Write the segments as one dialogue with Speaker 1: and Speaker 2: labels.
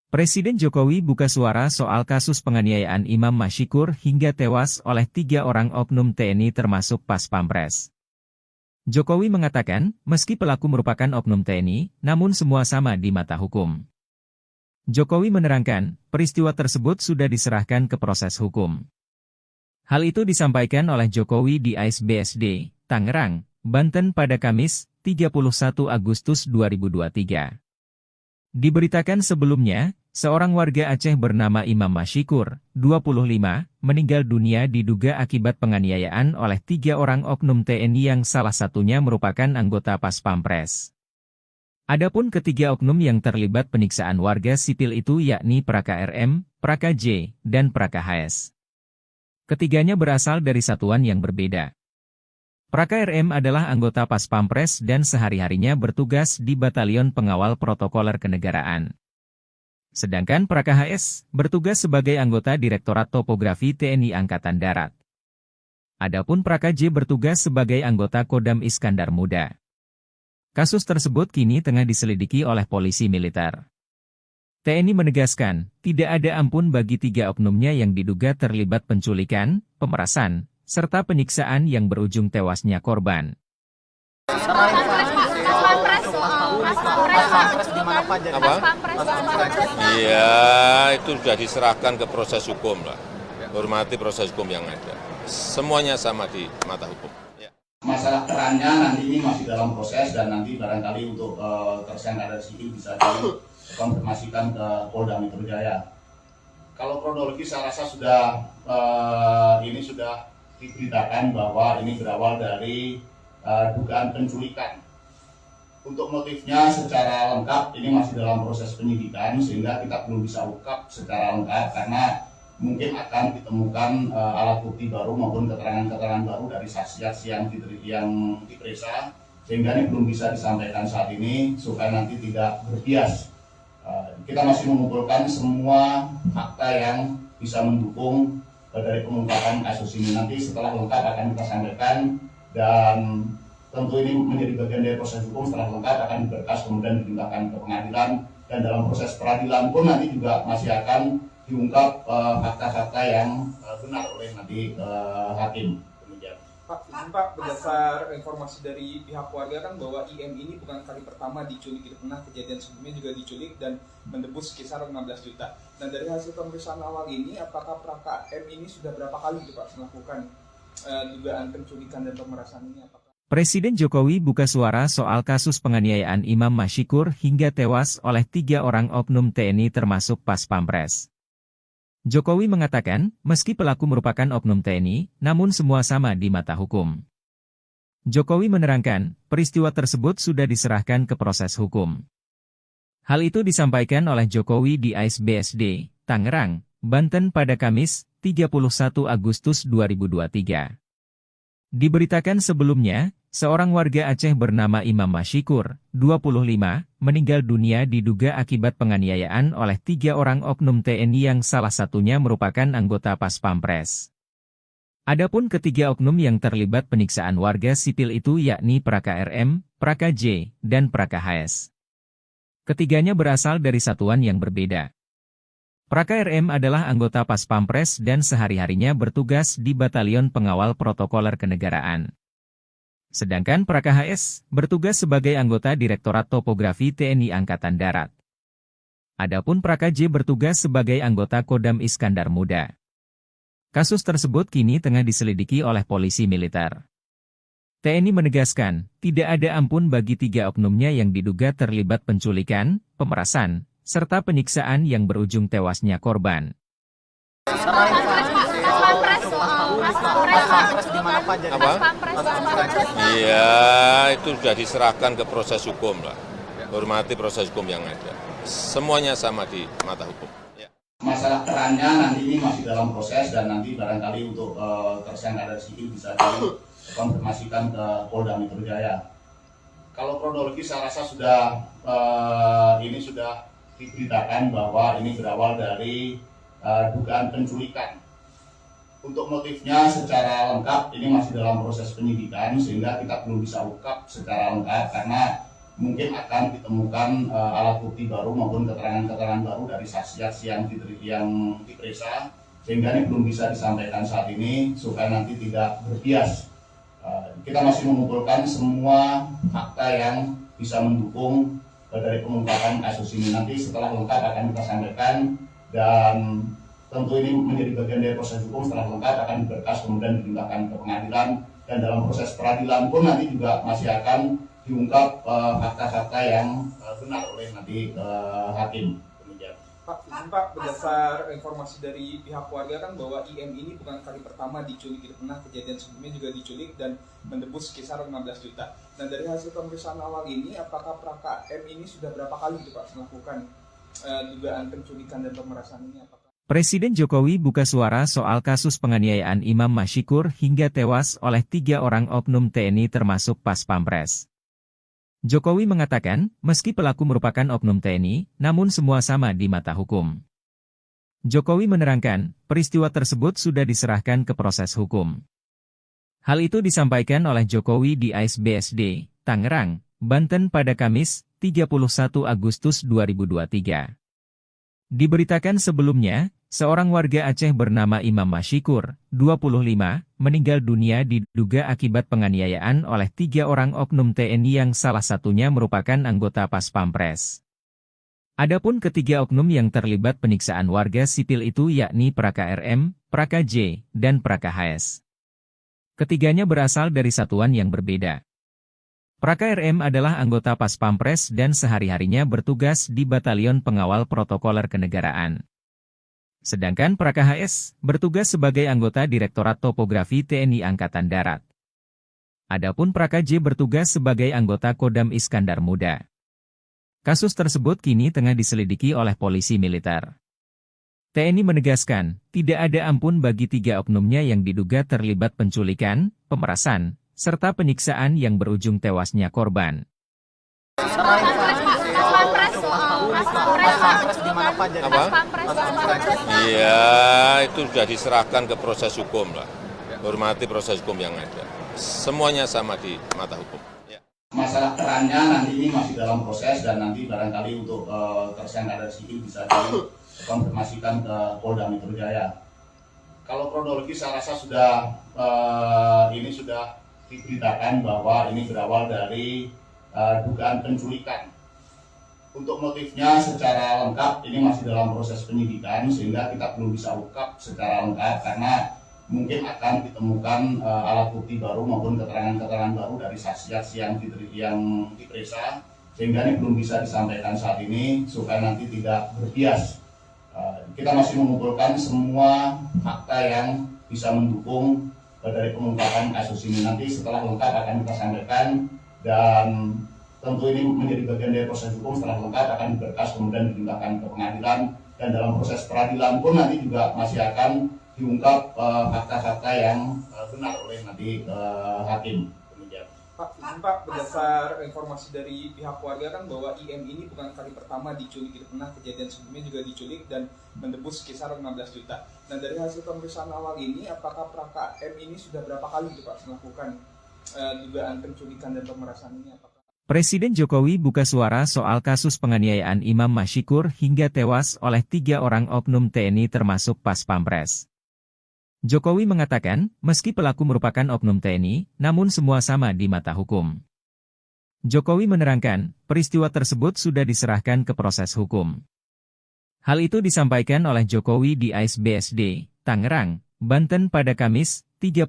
Speaker 1: Presiden Jokowi buka suara soal kasus penganiayaan Imam Mashikur hingga tewas oleh 3 orang oknum TNI termasuk Pas Pampres. Jokowi mengatakan, meski pelaku merupakan oknum TNI, namun semua sama di mata hukum. Jokowi menerangkan, peristiwa tersebut sudah diserahkan ke proses hukum. Hal itu disampaikan oleh Jokowi di ASBSD, Tangerang, Banten pada Kamis, 31 Agustus 2023. Diberitakan sebelumnya, seorang warga Aceh bernama Imam Mashikur, 25, meninggal dunia diduga akibat penganiayaan oleh 3 orang oknum TNI yang salah satunya merupakan anggota Pas Pampres. Adapun ketiga oknum yang terlibat penyiksaan warga sipil itu yakni Praka RM, Praka J, dan Praka HS. Ketiganya berasal dari satuan yang berbeda. Praka RM adalah anggota Pas Pampres dan sehari-harinya bertugas di Batalion Pengawal Protokoler Kenegaraan. Sedangkan Praka HS bertugas sebagai anggota Direktorat Topografi TNI Angkatan Darat. Adapun Praka J bertugas sebagai anggota Kodam Iskandar Muda. Kasus tersebut kini tengah diselidiki oleh polisi militer. TNI menegaskan, tidak ada ampun bagi 3 oknumnya yang diduga terlibat penculikan, pemerasan, serta penyiksaan yang berujung tewasnya korban.
Speaker 2: Iya, itu sudah diserahkan ke proses hukum lah. Hormati proses hukum yang ada. Semuanya sama di mata hukum.
Speaker 3: Masalah perannya nanti ini masih dalam proses dan nanti barangkali untuk tersangka dari sini bisa dikonfirmasikan ke Polda Metro Jaya. Kalau kronologi saya rasa sudah diberitakan bahwa ini berawal dari dugaan penculikan. Untuk motifnya secara lengkap ini masih dalam proses penyidikan sehingga kita belum bisa ungkap secara lengkap karena mungkin akan ditemukan alat bukti baru maupun keterangan-keterangan baru dari saksi-saksi yang diperiksa sehingga ini belum bisa disampaikan saat ini supaya nanti tidak berbias. Kita masih mengumpulkan semua fakta yang bisa mendukung dari pengungkapan kasus ini. Nanti setelah lengkap akan kita sampaikan dan tentu ini menjadi bagian dari proses hukum. Setelah lengkap akan diberkas kemudian dilimpahkan ke pengadilan dan dalam proses peradilan pun nanti juga masih akan diungkap fakta-fakta yang benar oleh nanti hakim.
Speaker 4: Pak, berdasar informasi dari pihak keluarga kan bahwa IM ini bukan kali pertama diculik, itu pernah kejadian sebelumnya juga diculik dan mendebus sekitar 15 juta. Nah dari hasil pemeriksaan awal ini, apakah Praka M ini sudah berapa kali Pak melakukan dugaan penculikan dan pemerasan ini?
Speaker 1: Presiden Jokowi buka suara soal kasus penganiayaan Imam Mashikur hingga tewas oleh 3 orang oknum TNI termasuk Pas Pampres. Jokowi mengatakan, meski pelaku merupakan oknum TNI, namun semua sama di mata hukum. Jokowi menerangkan, peristiwa tersebut sudah diserahkan ke proses hukum. Hal itu disampaikan oleh Jokowi di ASBSD, Tangerang, Banten pada Kamis, 31 Agustus 2023. Diberitakan sebelumnya, seorang warga Aceh bernama Imam Mashikur, 25, meninggal dunia diduga akibat penganiayaan oleh 3 orang oknum TNI yang salah satunya merupakan anggota Pas Pampres. Adapun ketiga oknum yang terlibat penyiksaan warga sipil itu yakni Praka RM, Praka J, dan Praka HS. Ketiganya berasal dari satuan yang berbeda. Praka RM adalah anggota Pas Pampres dan sehari-harinya bertugas di Batalion Pengawal Protokoler Kenegaraan. Sedangkan Praka HS bertugas sebagai anggota Direktorat Topografi TNI Angkatan Darat. Adapun Praka J bertugas sebagai anggota Kodam Iskandar Muda. Kasus tersebut kini tengah diselidiki oleh polisi militer. TNI menegaskan, tidak ada ampun bagi 3 oknumnya yang diduga terlibat penculikan, pemerasan, serta penyiksaan yang berujung tewasnya korban.
Speaker 2: Iya, itu sudah diserahkan ke proses hukum lah. Hormati proses hukum yang ada. Semuanya sama di mata hukum.
Speaker 3: Masalah perannya nanti ini masih dalam proses dan nanti barangkali untuk tersangka dari sini bisa dikonfirmasikan ke Polda Metro Jaya. Kalau kronologi saya rasa sudah diberitakan bahwa ini berawal dari dugaan penculikan. Untuk motifnya secara lengkap ini masih dalam proses penyidikan sehingga kita belum bisa ungkap secara lengkap karena mungkin akan ditemukan alat bukti baru maupun keterangan-keterangan baru dari saksi-saksi yang diperiksa, sehingga ini belum bisa disampaikan saat ini supaya nanti tidak berbias. Kita masih mengumpulkan semua fakta yang bisa mendukung dari pengungkapan kasus ini. Nanti setelah lengkap akan kita sampaikan, dan tentu ini menjadi bagian dari proses hukum. Setelah lengkap akan diberkas kemudian dilimpahkan ke pengadilan, dan dalam proses peradilan pun nanti juga masih akan diungkap fakta-fakta yang benar oleh nanti hakim. Demikian.
Speaker 4: Pak, berdasar informasi dari pihak keluarga kan bahwa IM ini bukan kali pertama diculik, pernah kejadian sebelumnya juga diculik dan menebus kisaran 15 juta. Nah, dari hasil pemeriksaan awal ini, apakah Praka M ini sudah berapa kali itu Pak melakukan dugaan penculikan dan pemerasan ini? Apakah
Speaker 1: Presiden Jokowi buka suara soal kasus penganiayaan Imam Mashikur hingga tewas oleh 3 orang oknum TNI termasuk Pas Pampres. Jokowi mengatakan, meski pelaku merupakan oknum TNI, namun semua sama di mata hukum. Jokowi menerangkan, peristiwa tersebut sudah diserahkan ke proses hukum. Hal itu disampaikan oleh Jokowi di ASBSD, Tangerang, Banten pada Kamis, 31 Agustus 2023. Diberitakan sebelumnya, seorang warga Aceh bernama Imam Mashikur, 25, meninggal dunia diduga akibat penganiayaan oleh 3 orang oknum TNI yang salah satunya merupakan anggota Pas Pampres. Adapun ketiga oknum yang terlibat penyiksaan warga sipil itu yakni Praka RM, Praka J, dan Praka HS. Ketiganya berasal dari satuan yang berbeda. Praka RM adalah anggota Pas Pampres dan sehari-harinya bertugas di Batalion Pengawal Protokoler Kenegaraan. Sedangkan Praka HS bertugas sebagai anggota Direktorat Topografi TNI Angkatan Darat. Adapun Praka J bertugas sebagai anggota Kodam Iskandar Muda. Kasus tersebut kini tengah diselidiki oleh polisi militer. TNI menegaskan, tidak ada ampun bagi 3 oknumnya yang diduga terlibat penculikan, pemerasan, serta penyiksaan yang berujung tewasnya korban.
Speaker 2: Iya, itu sudah diserahkan ke proses hukum lah. Hormati proses hukum yang ada. Semuanya sama di mata hukum. Ya.
Speaker 3: Masalah perannya nanti ini masih dalam proses, dan nanti barangkali untuk tersangka dari sipil bisa dikonfirmasikan ke Polda Metro Jaya. Kalau kronologi saya rasa sudah diberitakan bahwa ini berawal dari dugaan penculikan. Untuk motifnya secara lengkap ini masih dalam proses penyidikan, sehingga kita belum bisa ungkap secara lengkap karena mungkin akan ditemukan alat bukti baru maupun keterangan-keterangan baru dari saksi-saksi yang diperiksa, sehingga ini belum bisa disampaikan saat ini supaya nanti tidak berbias. Kita masih mengumpulkan semua fakta yang bisa mendukung dari pengungkapan kasus ini. Nanti setelah lengkap akan kita sampaikan, dan tentu ini menjadi bagian dari proses hukum. Setelah lengkap akan diberkas kemudian dilimpahkan ke pengadilan, dan dalam proses peradilan pun nanti juga masih akan diungkap fakta-fakta yang benar oleh nanti hakim. Demikian.
Speaker 4: Pak, berdasar informasi dari pihak keluarga kan bahwa IM ini bukan kali pertama diculik, pernah kejadian sebelumnya juga diculik dan menebus kisaran 15 juta. Nah, dari hasil pemeriksaan awal ini, apakah Praka M ini sudah berapa kali itu Pak melakukan dugaan penculikan dan pemerasan ini?
Speaker 1: Presiden Jokowi buka suara soal kasus penganiayaan Imam Mashikur hingga tewas oleh 3 orang oknum TNI termasuk Pas Pampres. Jokowi mengatakan, meski pelaku merupakan oknum TNI, namun semua sama di mata hukum. Jokowi menerangkan, peristiwa tersebut sudah diserahkan ke proses hukum. Hal itu disampaikan oleh Jokowi di ASBSD, Tangerang, Banten pada Kamis, 31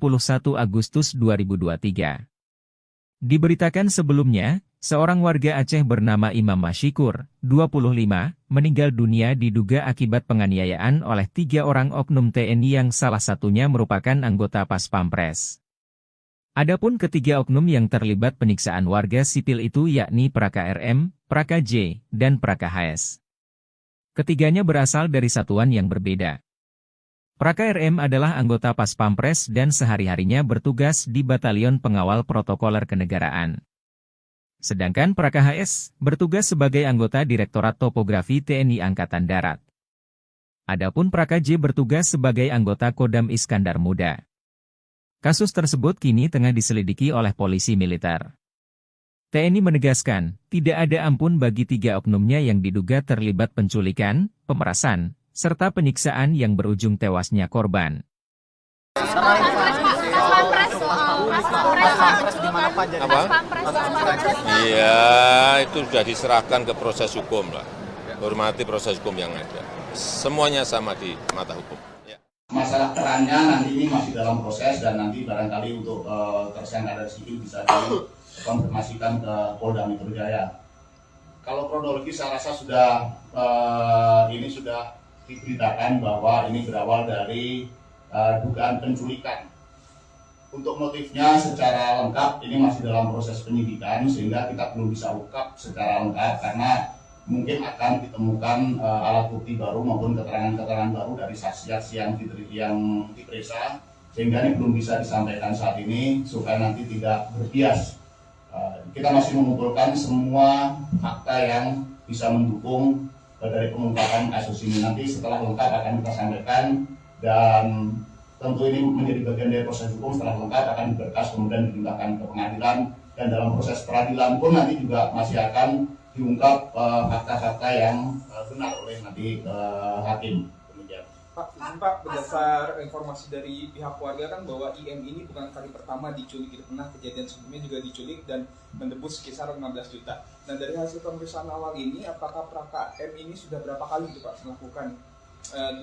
Speaker 1: Agustus 2023. Diberitakan sebelumnya, seorang warga Aceh bernama Imam Mashikur, 25, meninggal dunia diduga akibat penganiayaan oleh 3 orang oknum TNI yang salah satunya merupakan anggota Pas Pampres. Adapun ketiga oknum yang terlibat penyiksaan warga sipil itu yakni Praka RM, Praka J, dan Praka HS. Ketiganya berasal dari satuan yang berbeda. Praka RM adalah anggota Pas Pampres dan sehari-harinya bertugas di Batalion Pengawal Protokoler Kenegaraan. Sedangkan Praka HS bertugas sebagai anggota Direktorat Topografi TNI Angkatan Darat. Adapun Praka J bertugas sebagai anggota Kodam Iskandar Muda. Kasus tersebut kini tengah diselidiki oleh polisi militer. TNI menegaskan, tidak ada ampun bagi 3 oknumnya yang diduga terlibat penculikan, pemerasan, serta penyiksaan yang berujung tewasnya korban.
Speaker 2: Iya, itu sudah diserahkan ke proses hukum lah. Hormati proses hukum yang ada. Semuanya sama di mata hukum.
Speaker 3: Masalah perannya nanti ini masih dalam proses dan nanti barangkali untuk tersangka dari sipil bisa dikonfirmasikan ke Polda Metro Jaya. Kalau kronologi saya rasa sudah ini sudah diberitakan bahwa ini berawal dari dugaan penculikan. Untuk motifnya secara lengkap ini masih dalam proses penyidikan sehingga kita belum bisa ungkap secara lengkap karena mungkin akan ditemukan alat bukti baru maupun keterangan-keterangan baru dari saksi-saksi yang diperiksa sehingga ini belum bisa disampaikan saat ini supaya nanti tidak berbias. Kita masih mengumpulkan semua fakta yang bisa mendukung dari pengungkapan kasus ini. Nanti setelah lengkap akan kita sampaikan dan tentu ini menjadi bagian dari proses hukum. Setelah lengkap akan diberkas kemudian dilimpahkan ke pengadilan dan dalam proses peradilan pun nanti juga masih akan diungkap fakta-fakta yang benar oleh nanti hakim. Demikian.
Speaker 4: Pak, berdasar informasi dari pihak keluarga kan bahwa IM ini bukan kali pertama diculik, pernah kejadian sebelumnya juga diculik dan menebus kisaran 15 juta. Nah dari hasil pemeriksaan awal ini, apakah Praka M ini sudah berapa kali itu Pak melakukan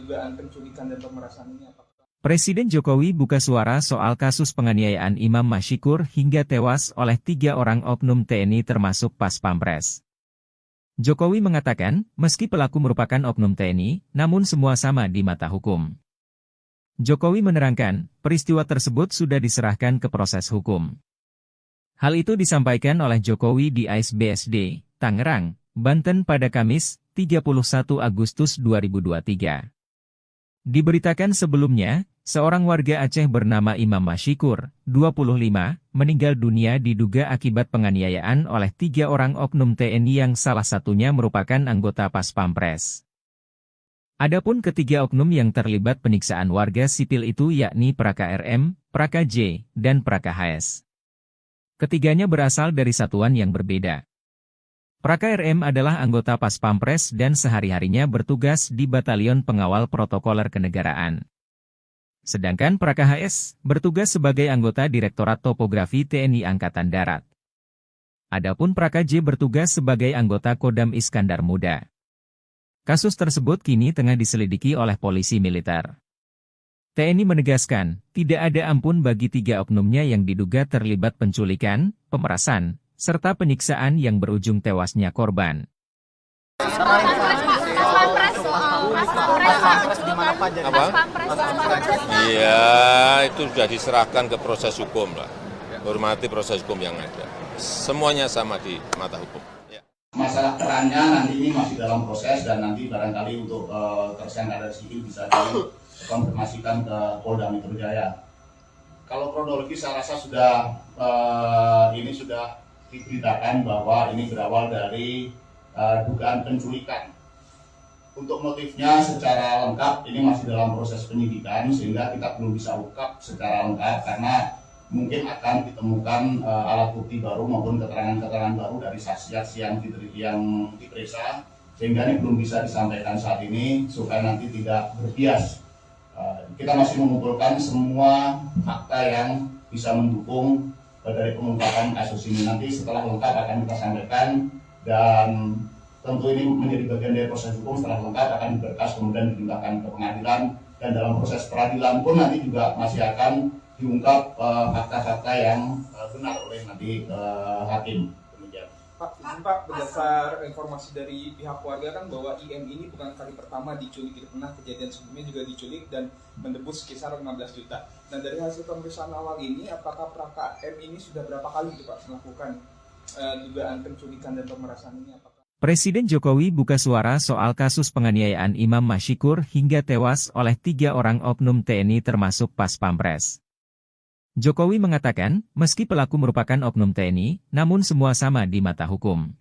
Speaker 4: dugaan penculikan dan pemerasan ini?
Speaker 1: Presiden Jokowi buka suara soal kasus penganiayaan Imam Mashikur hingga tewas oleh 3 orang oknum TNI termasuk Pas Pampres. Jokowi mengatakan, meski pelaku merupakan oknum TNI, namun semua sama di mata hukum. Jokowi menerangkan, peristiwa tersebut sudah diserahkan ke proses hukum. Hal itu disampaikan oleh Jokowi di ASBSD, Tangerang, Banten pada Kamis, 31 Agustus 2023. Diberitakan sebelumnya, seorang warga Aceh bernama Imam Mashikur, 25, meninggal dunia diduga akibat penganiayaan oleh 3 orang oknum TNI yang salah satunya merupakan anggota Pas Pampres. Adapun ketiga oknum yang terlibat penyiksaan warga sipil itu yakni Praka RM, Praka J, dan Praka HS. Ketiganya berasal dari satuan yang berbeda. Praka RM adalah anggota Pas Pampres dan sehari-harinya bertugas di Batalion Pengawal Protokoler Kenegaraan. Sedangkan Praka HS bertugas sebagai anggota Direktorat Topografi TNI Angkatan Darat. Adapun Praka J bertugas sebagai anggota Kodam Iskandar Muda. Kasus tersebut kini tengah diselidiki oleh polisi militer. TNI menegaskan, tidak ada ampun bagi 3 oknumnya yang diduga terlibat penculikan, pemerasan, serta penyiksaan yang berujung tewasnya korban.
Speaker 2: Iya, itu sudah diserahkan ke proses hukum lah. Hormati proses hukum yang ada. Semuanya sama di mata hukum.
Speaker 3: Masalah perannya nanti ini masih dalam proses dan nanti barangkali untuk tersangka dari sipil bisa dikonfirmasikan ke Polda Metro Jaya. Kalau kronologi saya rasa sudah ini sudah diberitakan bahwa ini berawal dari dugaan penculikan. Untuk motifnya secara lengkap ini masih dalam proses penyidikan sehingga kita belum bisa ungkap secara lengkap karena mungkin akan ditemukan alat bukti baru maupun keterangan-keterangan baru dari saksi-saksi yang diperiksa sehingga ini belum bisa disampaikan saat ini supaya nanti tidak berbias. Kita masih mengumpulkan semua fakta yang bisa mendukung dari pengungkapan kasus ini. Nanti setelah lengkap akan kita sampaikan dan tentu ini menjadi bagian dari proses hukum. Setelah lengkap akan diberkas kemudian dilimpahkan ke pengadilan dan dalam proses peradilan pun nanti juga masih akan diungkap fakta-fakta yang benar oleh nanti hakim. Demikian.
Speaker 4: Pak, berdasar informasi dari pihak keluarga kan bahwa IM ini bukan kali pertama diculik, pernah kejadian sebelumnya juga diculik dan menebus kisaran 15 juta. Nah dari hasil pemeriksaan awal ini, apakah Praka M ini sudah berapa kali itu Pak melakukan dugaan penculikan dan pemerasan ini?
Speaker 1: Presiden Jokowi buka suara soal kasus penganiayaan Imam Mashikur hingga tewas oleh 3 orang oknum TNI termasuk Pas Pampres. Jokowi mengatakan, meski pelaku merupakan oknum TNI, namun semua sama di mata hukum.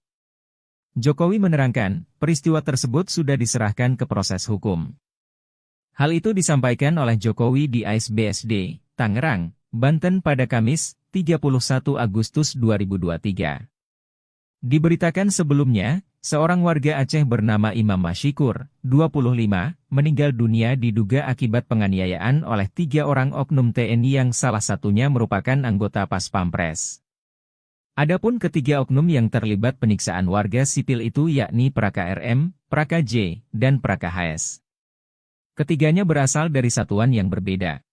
Speaker 1: Jokowi menerangkan, peristiwa tersebut sudah diserahkan ke proses hukum. Hal itu disampaikan oleh Jokowi di ASBSD, Tangerang, Banten pada Kamis, 31 Agustus 2023. Diberitakan sebelumnya, seorang warga Aceh bernama Imam Mashikur, 25, meninggal dunia diduga akibat penganiayaan oleh 3 orang oknum TNI yang salah satunya merupakan anggota Pas Pampres. Adapun ketiga oknum yang terlibat penyiksaan warga sipil itu yakni Praka RM, Praka J, dan Praka HS. Ketiganya berasal dari satuan yang berbeda.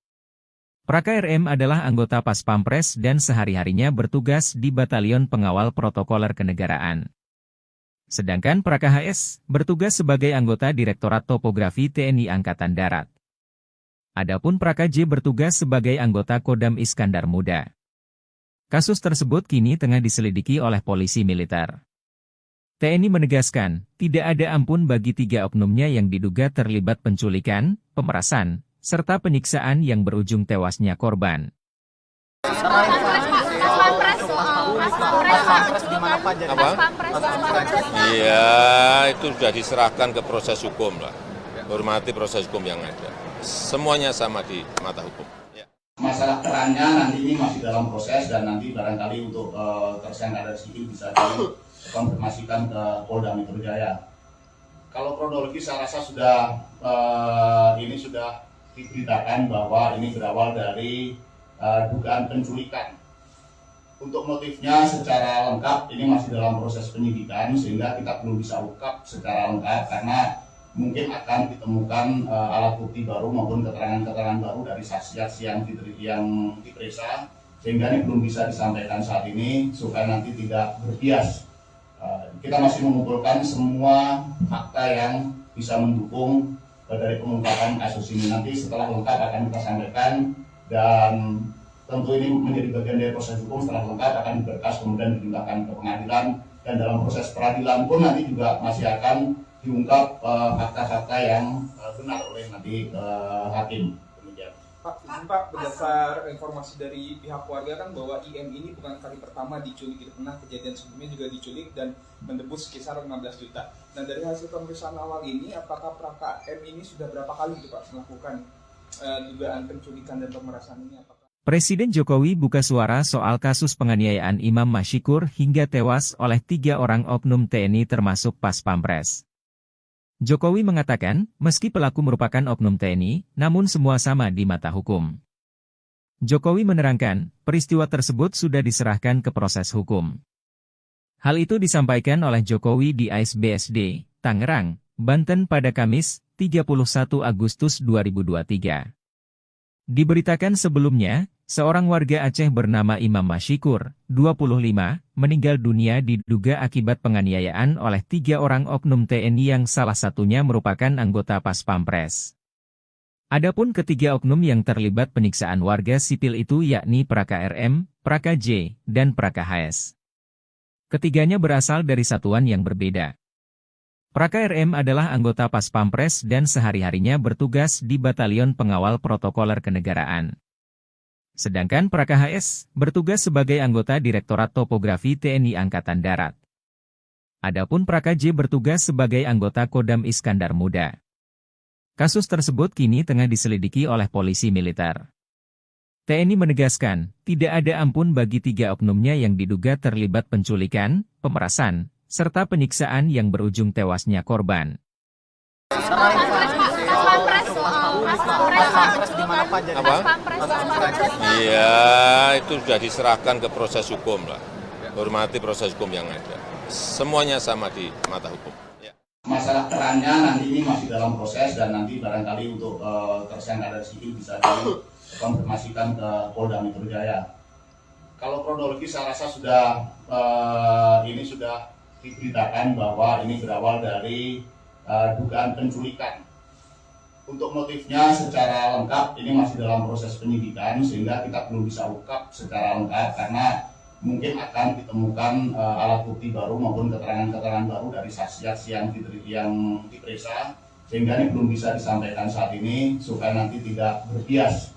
Speaker 1: Praka RM adalah anggota Pas Pampres dan sehari-harinya bertugas di Batalion Pengawal Protokoler Kenegaraan. Sedangkan Praka HS bertugas sebagai anggota Direktorat Topografi TNI Angkatan Darat. Adapun Praka J bertugas sebagai anggota Kodam Iskandar Muda. Kasus tersebut kini tengah diselidiki oleh polisi militer. TNI menegaskan, tidak ada ampun bagi 3 oknumnya yang diduga terlibat penculikan, pemerasan, serta penyiksaan yang berujung tewasnya korban.
Speaker 2: Iya, itu sudah diserahkan ke proses hukum lah. Hormati proses hukum yang ada. Semuanya sama di mata hukum.
Speaker 3: Masalah perannya nanti ini masih dalam proses dan nanti barangkali untuk tersangka dari sipil bisa dikonfirmasikan ke Polda Metro Jaya. Kalau kronologi saya rasa sudah ini sudah diberitakan bahwa ini berawal dari dugaan penculikan. Untuk motifnya secara lengkap ini masih dalam proses penyidikan sehingga kita belum bisa ungkap secara lengkap karena mungkin akan ditemukan alat bukti baru maupun keterangan-keterangan baru dari saksi-saksi yang diperiksa sehingga ini belum bisa disampaikan saat ini supaya nanti tidak berbias. Kita masih mengumpulkan semua fakta yang bisa mendukung dari pengungkapan kasus ini. Nanti setelah lengkap akan kita sampaikan dan tentu ini menjadi bagian dari proses hukum. Setelah lengkap akan diberkas kemudian dilimpahkan ke pengadilan dan dalam proses peradilan pun nanti juga masih akan diungkap fakta-fakta yang benar oleh nanti hakim. Demikian.
Speaker 4: Pak, berdasar informasi dari pihak keluarga kan bahwa IM ini bukan kali pertama diculik, pernah kejadian sebelumnya juga diculik dan menebus sekitar 15 juta. Nah dari hasil pemeriksaan awal ini, apakah Praka M ini sudah berapa kali gitu Pak melakukan dugaan penculikan dan pemerasan ini?
Speaker 1: Presiden Jokowi buka suara soal kasus penganiayaan Imam Mashikur hingga tewas oleh 3 orang oknum TNI termasuk Pas Pampres. Jokowi mengatakan, meski pelaku merupakan oknum TNI, namun semua sama di mata hukum. Jokowi menerangkan, peristiwa tersebut sudah diserahkan ke proses hukum. Hal itu disampaikan oleh Jokowi di ASBSD, Tangerang, Banten pada Kamis, 31 Agustus 2023. Diberitakan sebelumnya, seorang warga Aceh bernama Imam Mashikur, 25, meninggal dunia diduga akibat penganiayaan oleh 3 orang oknum TNI yang salah satunya merupakan anggota Pas Pampres. Adapun ketiga oknum yang terlibat penyiksaan warga sipil itu yakni Praka RM, Praka J, dan Praka HS. Ketiganya berasal dari satuan yang berbeda. Praka RM adalah anggota Pas Pampres dan sehari-harinya bertugas di Batalion Pengawal Protokoler Kenegaraan. Sedangkan Praka HS bertugas sebagai anggota Direktorat Topografi TNI Angkatan Darat. Adapun Praka J bertugas sebagai anggota Kodam Iskandar Muda. Kasus tersebut kini tengah diselidiki oleh polisi militer. TNI menegaskan, tidak ada ampun bagi 3 oknumnya yang diduga terlibat penculikan, pemerasan, serta penyiksaan yang berujung tewasnya korban.
Speaker 2: Iya, itu sudah diserahkan ke proses hukum lah. Hormati proses hukum yang ada. Semuanya sama di mata hukum.
Speaker 3: Masalah perannya nanti ini masih dalam proses dan nanti barangkali untuk tersangka dari sipil bisa dikonfirmasikan ke Polda Metro Jaya. Kalau kronologi saya rasa sudah ini sudah diberitakan bahwa ini berawal dari dugaan penculikan. Untuk motifnya secara lengkap ini masih dalam proses penyidikan sehingga kita belum bisa ungkap secara lengkap karena mungkin akan ditemukan alat bukti baru maupun keterangan-keterangan baru dari saksi-saksi yang diperiksa sehingga ini belum bisa disampaikan saat ini supaya nanti tidak berbias.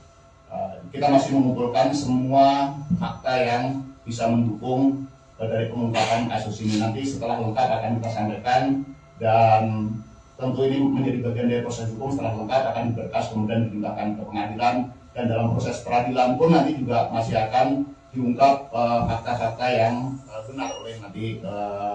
Speaker 3: Kita masih mengumpulkan semua fakta yang bisa mendukung dari pengungkapan kasus ini. Nanti setelah lengkap akan kita sampaikan dan tentu ini menjadi bagian dari proses hukum. Setelah lengkap akan diberkas kemudian dilimpahkan ke pengadilan dan dalam proses peradilan pun nanti juga masih akan diungkap fakta-fakta yang benar oleh nanti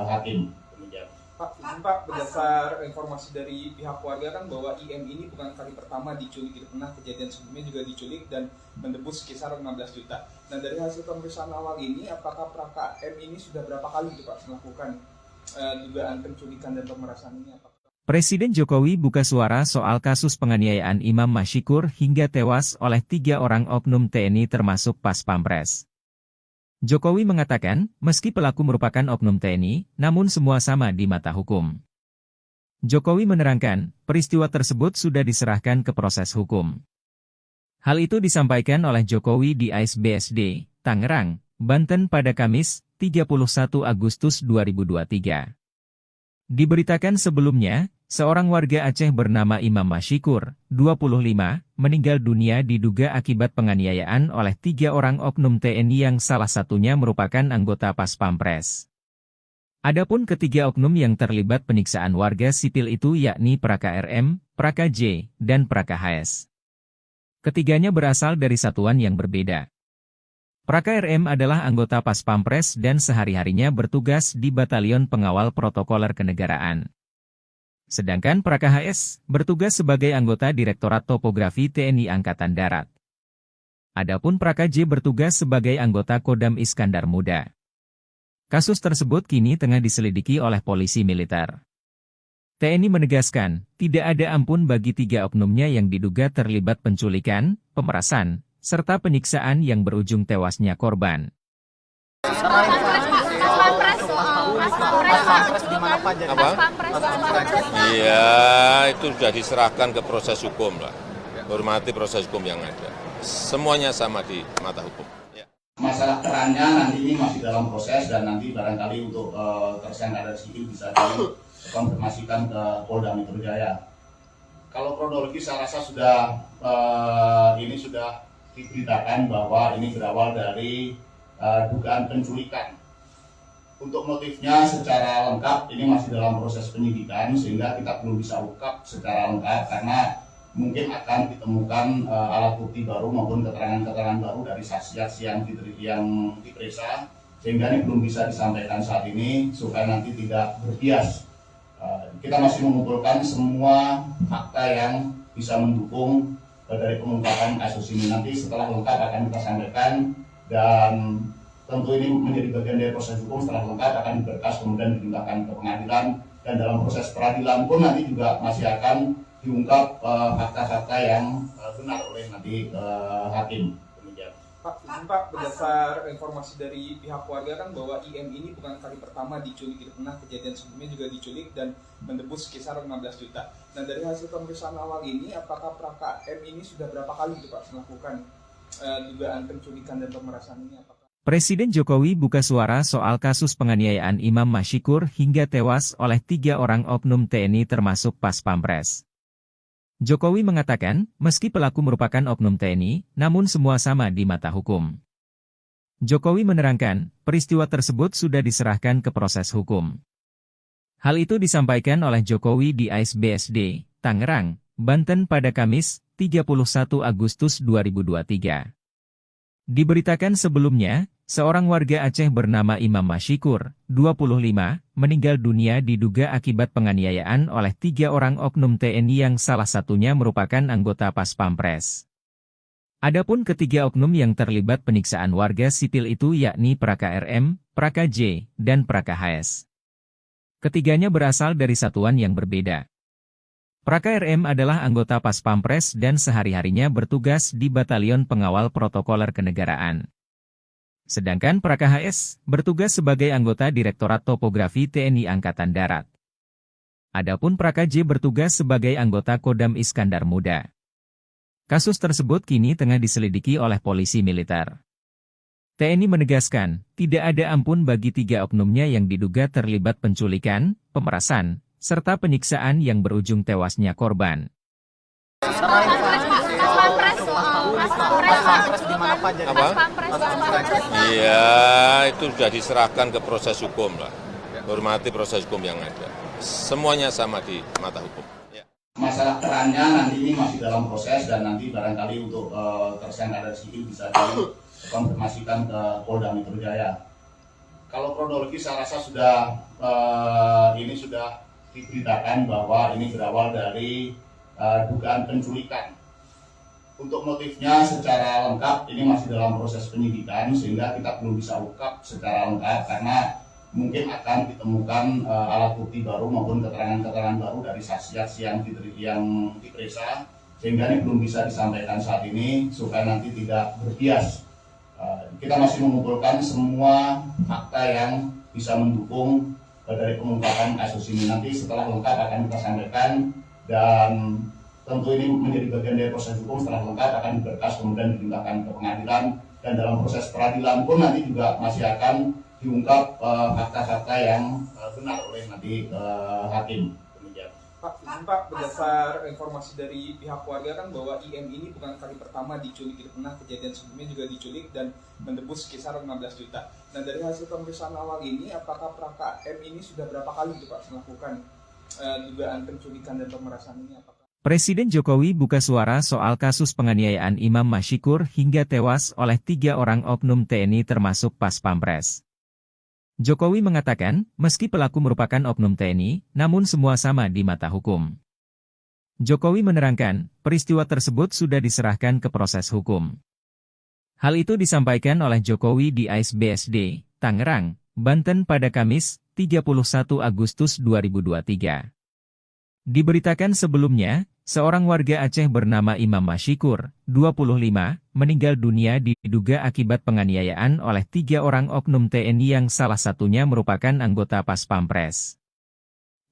Speaker 3: hakim. Demikian.
Speaker 4: Pak, izin Pak, berdasar informasi dari pihak keluarga kan bahwa IM ini bukan kali pertama diculik, tidak pernah kejadian sebelumnya juga diculik dan menebus kisaran 15 juta. Nah dari hasil pemeriksaan awal ini, apakah Praka M ini sudah berapa kali itu Pak melakukan dugaan penculikan dan pemerasan ini?
Speaker 1: Presiden Jokowi buka suara soal kasus penganiayaan Imam Mashikur hingga tewas oleh 3 orang oknum TNI termasuk Pas Pampres. Jokowi mengatakan, meski pelaku merupakan oknum TNI, namun semua sama di mata hukum. Jokowi menerangkan, peristiwa tersebut sudah diserahkan ke proses hukum. Hal itu disampaikan oleh Jokowi di ASBSD, Tangerang, Banten pada Kamis, 31 Agustus 2023. Diberitakan sebelumnya, seorang warga Aceh bernama Imam Mashikur, 25, meninggal dunia diduga akibat penganiayaan oleh 3 orang oknum TNI yang salah satunya merupakan anggota Pas Pampres. Adapun ketiga oknum yang terlibat penyiksaan warga sipil itu yakni Praka RM, Praka J, dan Praka HS. Ketiganya berasal dari satuan yang berbeda. Praka RM adalah anggota Pas Pampres dan sehari-harinya bertugas di Batalion Pengawal Protokoler Kenegaraan. Sedangkan Praka HS bertugas sebagai anggota Direktorat Topografi TNI Angkatan Darat. Adapun Praka J bertugas sebagai anggota Kodam Iskandar Muda. Kasus tersebut kini tengah diselidiki oleh polisi militer. TNI menegaskan, tidak ada ampun bagi 3 oknumnya yang diduga terlibat penculikan, pemerasan, serta penyiksaan yang berujung tewasnya korban.
Speaker 2: Iya, itu sudah diserahkan ke proses hukum lah. Hormati proses hukum yang ada. Semuanya sama di mata hukum. Ya.
Speaker 3: Masalah perannya nanti ini masih dalam proses dan nanti barangkali untuk tersangka dari sipil bisa dikonfirmasikan ke Polda Metro Jaya. Kalau kronologi saya rasa sudah ini sudah diberitakan bahwa ini berawal dari dugaan penculikan. Untuk motifnya secara lengkap ini masih dalam proses penyidikan sehingga kita belum bisa ungkap secara lengkap karena mungkin akan ditemukan alat bukti baru maupun keterangan-keterangan baru dari saksi-saksi yang diperiksa sehingga ini belum bisa disampaikan saat ini supaya nanti tidak berbias. Kita masih mengumpulkan semua fakta yang bisa mendukung dari pengungkapan kasus ini. Nanti setelah lengkap akan kita sampaikan dan tentu ini menjadi bagian dari proses hukum. Setelah lengkap akan diberkas kemudian dilimpahkan ke pengadilan dan dalam proses peradilan pun nanti juga masih akan diungkap fakta-fakta yang benar oleh nanti hakim. Demikian.
Speaker 4: Pak, izin Pak, berdasar informasi dari pihak keluarga kan bahwa IM ini bukan kali pertama diculik, tidak pernah kejadian sebelumnya juga diculik dan menebus kisaran 15 juta. Nah dari hasil pemeriksaan awal ini, apakah Praka M ini sudah berapa kali itu Pak melakukan dugaan penculikan dan pemerasan ini?
Speaker 1: Presiden Jokowi buka suara soal kasus penganiayaan Imam Mashikur hingga tewas oleh 3 orang oknum TNI termasuk Pas Pampres. Jokowi mengatakan, meski pelaku merupakan oknum TNI, namun semua sama di mata hukum. Jokowi menerangkan, peristiwa tersebut sudah diserahkan ke proses hukum. Hal itu disampaikan oleh Jokowi di ASBSD, Tangerang, Banten pada Kamis, 31 Agustus 2023. Diberitakan sebelumnya, seorang warga Aceh bernama Imam Mashikur, 25, meninggal dunia diduga akibat penganiayaan oleh 3 orang oknum TNI yang salah satunya merupakan anggota Pas Pampres. Adapun ketiga oknum yang terlibat penyiksaan warga sipil itu yakni Praka RM, Praka J, dan Praka HS. Ketiganya berasal dari satuan yang berbeda. Praka RM adalah anggota Pas Pampres dan sehari-harinya bertugas di Batalion Pengawal Protokoler Kenegaraan. Sedangkan Praka HS bertugas sebagai anggota Direktorat Topografi TNI Angkatan Darat. Adapun Praka J bertugas sebagai anggota Kodam Iskandar Muda. Kasus tersebut kini tengah diselidiki oleh polisi militer. TNI menegaskan, tidak ada ampun bagi 3 oknumnya yang diduga terlibat penculikan, pemerasan, serta penyiksaan yang berujung tewasnya korban.
Speaker 2: Iya, itu sudah diserahkan ke proses hukum lah. Hormati proses hukum yang ada. Semuanya sama di mata hukum. Ya.
Speaker 3: Masalah perannya nanti ini masih dalam proses dan nanti barangkali untuk tersangka dari sipil bisa konfirmasikan ke Polda Metro Jaya. Kalau kronologi saya rasa ini sudah diberitakan bahwa ini berawal dari dugaan penculikan. Untuk motifnya secara lengkap ini masih dalam proses penyidikan sehingga kita belum bisa ungkap secara lengkap karena mungkin akan ditemukan alat bukti baru maupun keterangan-keterangan baru dari saksi-saksi yang diperiksa sehingga ini belum bisa disampaikan saat ini supaya nanti tidak berbias. Kita masih mengumpulkan semua fakta yang bisa mendukung dari pengungkapan kasus ini. Nanti setelah lengkap akan kita sampaikan dan tentu ini menjadi bagian dari proses hukum. Setelah lengkap akan diberkas kemudian dilimpahkan ke pengadilan dan dalam proses peradilan pun nanti juga masih akan diungkap fakta-fakta yang benar oleh nanti hakim. Demikian.
Speaker 4: Pak, berdasar informasi dari pihak keluarga kan bahwa IM ini bukan kali pertama diculik, pernah kejadian sebelumnya juga diculik dan menebus sekitar 15 juta. Nah dari hasil pemeriksaan awal ini, apakah Praka M ini sudah berapa kali itu Pak melakukan dugaan penculikan dan pemerasan ini?
Speaker 1: Presiden Jokowi buka suara soal kasus penganiayaan Imam Mashikur hingga tewas oleh 3 orang oknum TNI termasuk Pas Pampres. Jokowi mengatakan, meski pelaku merupakan oknum TNI, namun semua sama di mata hukum. Jokowi menerangkan, peristiwa tersebut sudah diserahkan ke proses hukum. Hal itu disampaikan oleh Jokowi di ASBSD, Tangerang, Banten pada Kamis, 31 Agustus 2023. Diberitakan sebelumnya, seorang warga Aceh bernama Imam Mashikur, 25, meninggal dunia diduga akibat penganiayaan oleh 3 orang oknum TNI yang salah satunya merupakan anggota Pas Pampres.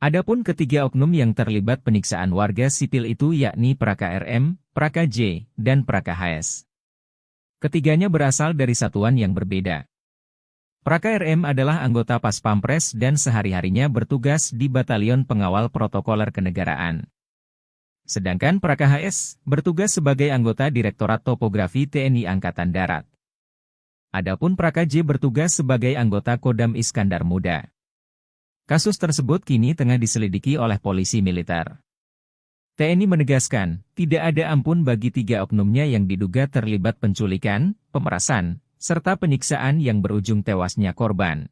Speaker 1: Adapun ketiga oknum yang terlibat penyiksaan warga sipil itu yakni Praka RM, Praka J, dan Praka HS. Ketiganya berasal dari satuan yang berbeda. Praka RM adalah anggota Pas Pampres dan sehari-harinya bertugas di Batalion Pengawal Protokoler Kenegaraan. Sedangkan Praka HS bertugas sebagai anggota Direktorat Topografi TNI Angkatan Darat. Adapun Praka J bertugas sebagai anggota Kodam Iskandar Muda. Kasus tersebut kini tengah diselidiki oleh polisi militer. TNI menegaskan, tidak ada ampun bagi 3 oknumnya yang diduga terlibat penculikan, pemerasan, serta penyiksaan yang berujung tewasnya korban.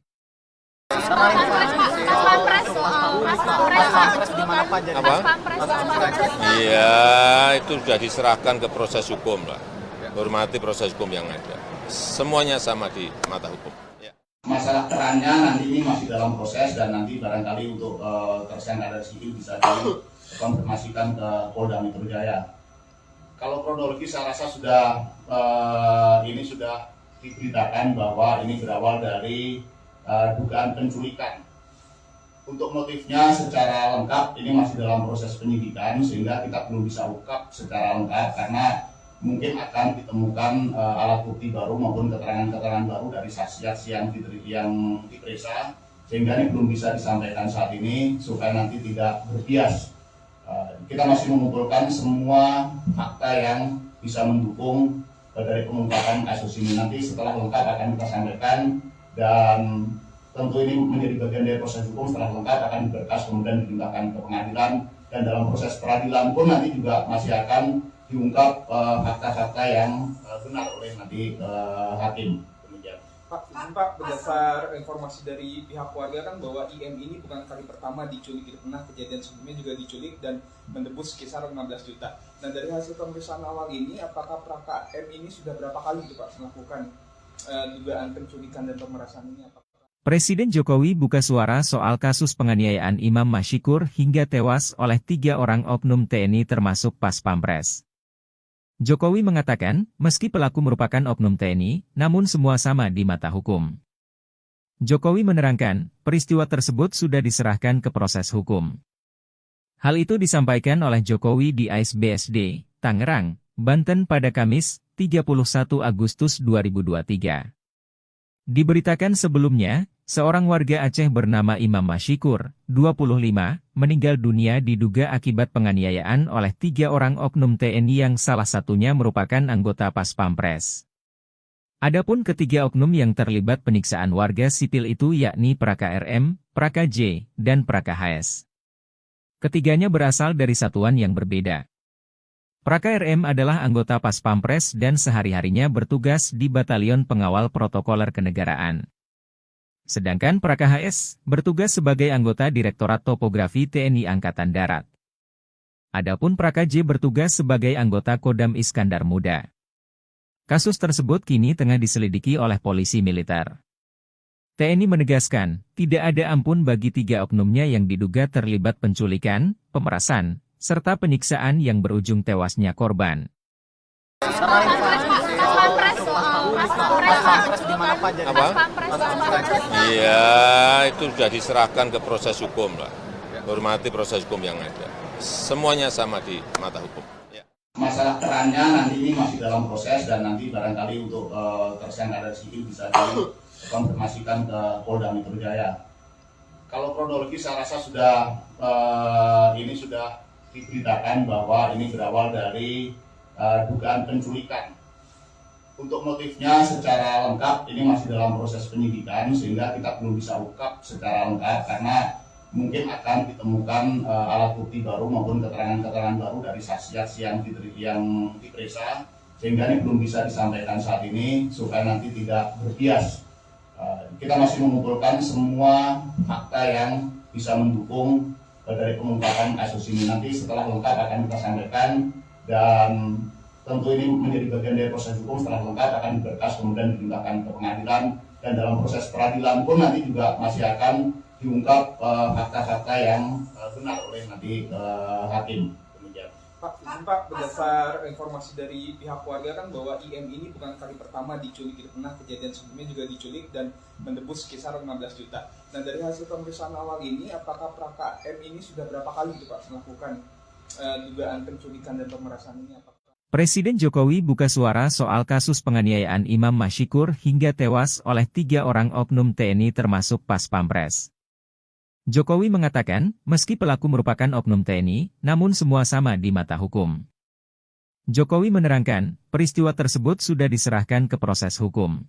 Speaker 2: Iya, itu sudah diserahkan ke proses hukum lah. Hormati proses hukum yang ada. Semuanya sama di mata hukum. Ya.
Speaker 3: Masalah perannya nanti ini masih dalam proses dan nanti barangkali untuk tersangka dari sipil bisa dikonfirmasikan ke Polda Metro Jaya. Kalau kronologi saya rasa ini sudah diberitakan bahwa ini berawal dari dugaan penculikan. Untuk motifnya secara lengkap ini masih dalam proses penyidikan sehingga kita belum bisa ungkap secara lengkap karena mungkin akan ditemukan alat bukti baru maupun keterangan-keterangan baru dari saksi-saksi yang diperiksa sehingga ini belum bisa disampaikan saat ini supaya nanti tidak berbias. Kita masih mengumpulkan semua fakta yang bisa mendukung dari pengungkapan kasus ini. Nanti setelah lengkap akan kita sampaikan dan tentu ini menjadi bagian dari proses hukum. Setelah lengkap akan diberkas kemudian dilimpahkan ke pengadilan dan dalam proses peradilan pun nanti juga masih akan diungkap fakta-fakta yang benar oleh nanti hakim. Demikian.
Speaker 4: Pak, berdasar informasi dari pihak keluarga kan bahwa IM ini bukan kali pertama diculik, pernah kejadian sebelumnya juga diculik dan menebus sekitar 15 juta. Nah dari hasil pemeriksaan awal ini, apakah Praka M ini sudah berapa kali itu Pak melakukan dugaan penculikan dan pemerasan ini?
Speaker 1: Presiden Jokowi buka suara soal kasus penganiayaan Imam Mashikur hingga tewas oleh 3 orang oknum TNI termasuk Pas Pampres. Jokowi mengatakan, meski pelaku merupakan oknum TNI, namun semua sama di mata hukum. Jokowi menerangkan, peristiwa tersebut sudah diserahkan ke proses hukum. Hal itu disampaikan oleh Jokowi di ASBSD, Tangerang, Banten pada Kamis, 31 Agustus 2023. Diberitakan sebelumnya, seorang warga Aceh bernama Imam Mashikur, 25, meninggal dunia diduga akibat penganiayaan oleh 3 orang oknum TNI yang salah satunya merupakan anggota Pas Pampres. Adapun ketiga oknum yang terlibat penyiksaan warga sipil itu yakni Praka RM, Praka J, dan Praka HS. Ketiganya berasal dari satuan yang berbeda. Praka RM adalah anggota Pas Pampres dan sehari-harinya bertugas di Batalion Pengawal Protokoler Kenegaraan. Sedangkan Praka HS bertugas sebagai anggota Direktorat Topografi TNI Angkatan Darat. Adapun Praka J bertugas sebagai anggota Kodam Iskandar Muda. Kasus tersebut kini tengah diselidiki oleh polisi militer. TNI menegaskan, tidak ada ampun bagi 3 oknumnya yang diduga terlibat penculikan, pemerasan, serta penyiksaan yang berujung tewasnya korban.
Speaker 2: Iya, itu sudah diserahkan ke proses hukum lah. Hormati proses hukum yang ada. Semuanya sama di mata hukum. Ya.
Speaker 3: Masalah perannya nanti ini masih dalam proses dan nanti barangkali untuk tersangka dari sini bisa dikonfirmasikan ke Polda Metro Jaya. Kalau kronologi saya rasa sudah ini sudah diberitakan bahwa ini berawal dari dugaan penculikan. Untuk motifnya secara lengkap ini masih dalam proses penyidikan sehingga kita belum bisa ungkap secara lengkap karena mungkin akan ditemukan alat bukti baru maupun keterangan-keterangan baru dari saksi-saksi yang diperiksa sehingga ini belum bisa disampaikan saat ini supaya nanti tidak berbias. Kita masih mengumpulkan semua fakta yang bisa mendukung dari pengungkapan kasus ini. Nanti setelah lengkap akan kita sampaikan dan tentu ini menjadi bagian dari proses hukum. Setelah lengkap akan diberkas kemudian dilimpahkan ke pengadilan dan dalam proses peradilan pun nanti juga masih akan diungkap fakta-fakta yang benar oleh nanti hakim. Demikian.
Speaker 4: Pak, berdasar informasi dari pihak keluarga kan bahwa IM ini bukan kali pertama diculik, pernah kejadian sebelumnya juga diculik dan menebus sekitar 15 juta. Dan dari hasil pemeriksaan awal ini, apakah Praka M ini sudah berapa kali itu Pak melakukan dugaan penculikan dan pemerasan ini?
Speaker 1: Presiden Jokowi buka suara soal kasus penganiayaan Imam Mashikur hingga tewas oleh 3 orang oknum TNI termasuk Pas Pampres. Jokowi mengatakan, meski pelaku merupakan oknum TNI, namun semua sama di mata hukum. Jokowi menerangkan, peristiwa tersebut sudah diserahkan ke proses hukum.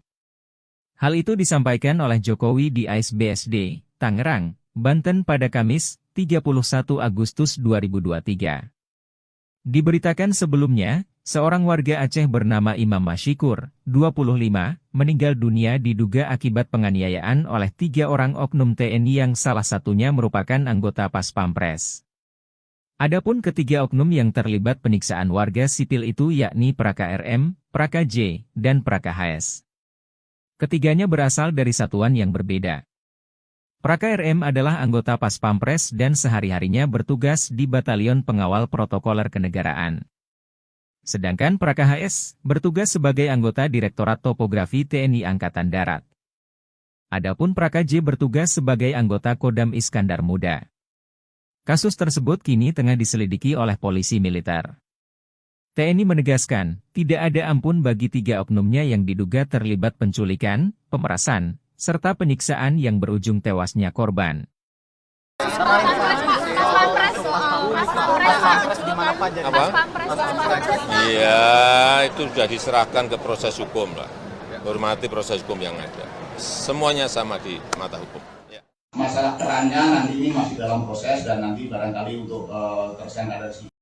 Speaker 1: Hal itu disampaikan oleh Jokowi di ASBSD, Tangerang, Banten pada Kamis, 31 Agustus 2023. Diberitakan sebelumnya, seorang warga Aceh bernama Imam Mashikur, 25, meninggal dunia diduga akibat penganiayaan oleh 3 orang oknum TNI yang salah satunya merupakan anggota Pas Pampres. Adapun ketiga oknum yang terlibat penyiksaan warga sipil itu yakni Praka RM, Praka J, dan Praka HS. Ketiganya berasal dari satuan yang berbeda. Praka RM adalah anggota Pas Pampres dan sehari-harinya bertugas di Batalion Pengawal Protokoler Kenegaraan. Sedangkan Praka HS bertugas sebagai anggota Direktorat Topografi TNI Angkatan Darat. Adapun Praka J bertugas sebagai anggota Kodam Iskandar Muda. Kasus tersebut kini tengah diselidiki oleh polisi militer. TNI menegaskan, tidak ada ampun bagi 3 oknumnya yang diduga terlibat penculikan, pemerasan, serta penyiksaan yang berujung tewasnya korban.
Speaker 2: Iya, itu sudah diserahkan ke proses hukum lah. Hormati proses hukum yang ada. Semuanya sama di mata hukum. Ya.
Speaker 3: Masalah perannya nanti ini masih dalam proses dan nanti barangkali untuk tersangka dari sini